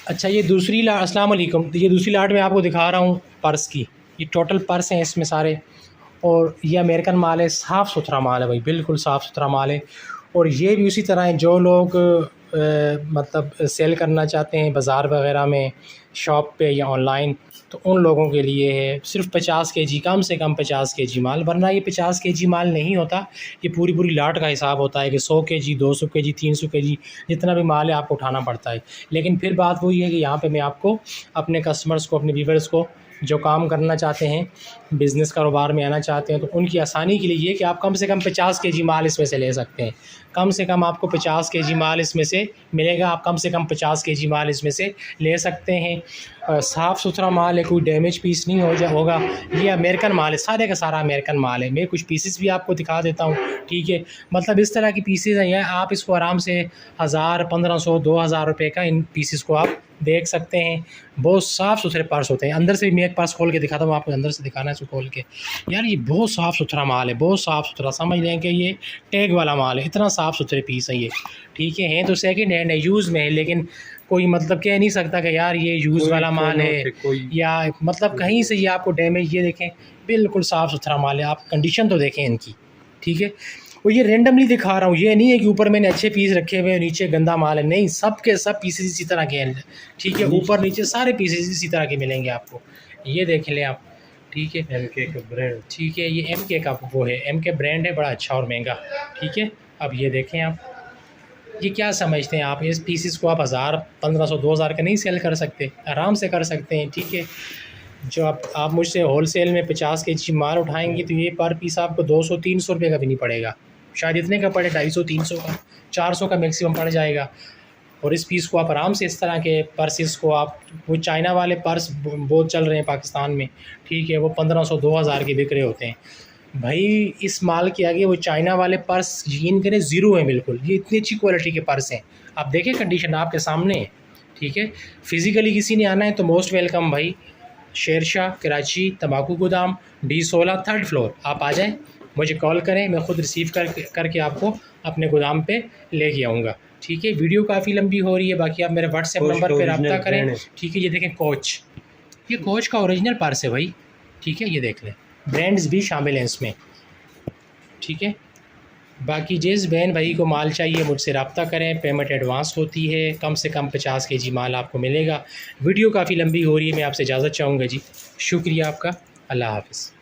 अच्छा ये दूसरी लाट, अस्सलाम वालेकुम, ये दूसरी लाट मैं आपको दिखा रहा हूँ पर्स की। ये टोटल पर्स हैं इसमें सारे, और ये अमेरिकन माल है, साफ़ सुथरा माल है भाई, बिल्कुल साफ़ सुथरा माल है। और ये भी उसी तरह है, जो लोग मतलब सेल करना चाहते हैं बाज़ार वग़ैरह में, शॉप पे या ऑनलाइन, तो उन लोगों के लिए है। सिर्फ 50 केजी, कम से कम 50 केजी माल, वरना ये 50 केजी माल नहीं होता। ये पूरी पूरी लाट का हिसाब होता है कि 100 केजी, 200 केजी, 300 केजी, जितना भी माल है आपको उठाना पड़ता है। लेकिन फिर बात वही है कि यहाँ पे मैं आपको अपने कस्टमर्स को, अपने व्यूअर्स को, जो काम करना चाहते हैं, बिज़नेस कारोबार में आना चाहते हैं, तो उनकी आसानी के लिए ये कि आप कम से कम 50 केजी माल इसमें से ले सकते हैं। कम से कम आपको 50 केजी माल इसमें से मिलेगा। आप कम से कम 50 केजी माल इसमें से ले सकते हैं। साफ़ सुथरा माल है, कोई डैमेज पीस नहीं होगा। ये अमेरिकन माल है, सारे का सारा अमेरिकन माल है। मैं कुछ पीसेस भी आपको दिखा देता हूँ, ठीक है। मतलब इस तरह की पीसेस हैं, आप इसको आराम से 1000, 1500, 2000 रुपये का इन पीसेस को आप देख सकते हैं। बहुत साफ़ सुथरे पर्स होते हैं। अंदर से मैं एक पर्स खोल के दिखाता हूँ आपको, अंदर से दिखाना है इसको खोल के। यार ये बहुत साफ़ सुथरा माल है, बहुत साफ़ सुथरा, समझ लें कि ये टैग वाला माल है। इतना साफ़ सुथरे पीस है ये, ठीक है। हैं तो सेकेंड हैंड है, यूज़ में है, लेकिन कोई मतलब कह नहीं सकता कि यार ये यूज़ वाला माल है, या मतलब कहीं से ये आपको डैमेज। ये देखें बिल्कुल साफ़ सुथरा माल है, आप कंडीशन तो देखें इनकी, ठीक है। और ये रेंडमली दिखा रहा हूँ, ये नहीं है कि ऊपर मैंने अच्छे पीस रखे हुए हैं, नीचे गंदा माल है, नहीं, सब के सब पीसेस इसी तरह के हैं, ठीक है। ऊपर नीचे सारे पीसेस इसी तरह के मिलेंगे आपको। ये देख लें आप, ठीक है। MK का ब्रांड, ठीक है, ये MK का वो है, MK ब्रांड है, बड़ा अच्छा और महंगा, ठीक है। अब ये देखें आप, ये क्या समझते हैं आप, इस पीसेस को आप 1000, 1500, 2000 का नहीं सेल कर सकते? आराम से कर सकते हैं, ठीक है। जो आप मुझसे होलसेल में 50 केजी माल उठाएंगे तो ये पर पीस आपको 200-300 रुपये का भी नहीं पड़ेगा, शायद इतने का पड़े, 250-300 का, 400 का मैक्सिमम पड़ जाएगा। और इस पीस को आप आराम से, इस तरह के पर्सेस को आप, वो चाइना वाले पर्स बहुत चल रहे हैं पाकिस्तान में, ठीक है, वो 1500-2000 के बिक रहे होते हैं भाई। इस माल के आगे वो चाइना वाले पर्स यकीन करें ज़ीरो है बिल्कुल। ये इतनी अच्छी क्वालिटी के पर्स हैं, आप देखें कंडीशन आपके सामने है, ठीक है। फ़िज़िकली किसी ने आना है तो मोस्ट वेलकम भाई। शेरशाह, कराची, तंबाकू गोदाम, D16, 3rd फ्लोर। आप आ जाएं, मुझे कॉल करें, मैं ख़ुद रिसीव करके आपको अपने गोदाम पे लेके आऊँगा, ठीक है। वीडियो काफ़ी लंबी हो रही है, बाकी आप मेरे व्हाट्सएप नंबर पे रब्ता करें, ठीक है। ये देखें कोच, ये कोच का ओरिजिनल पर्स है भाई, ठीक है। ये देख लें, ब्रांड्स भी शामिल हैं इसमें, ठीक है। बाकी जिस बहन भाई को माल चाहिए मुझसे रब्ता करें, पेमेंट एडवांस होती है। कम से कम 50 केजी माल आपको मिलेगा। वीडियो काफ़ी लंबी हो रही है, मैं आपसे इजाज़त चाहूँगा जी। शुक्रिया आपका, अल्लाह हाफ़िज़।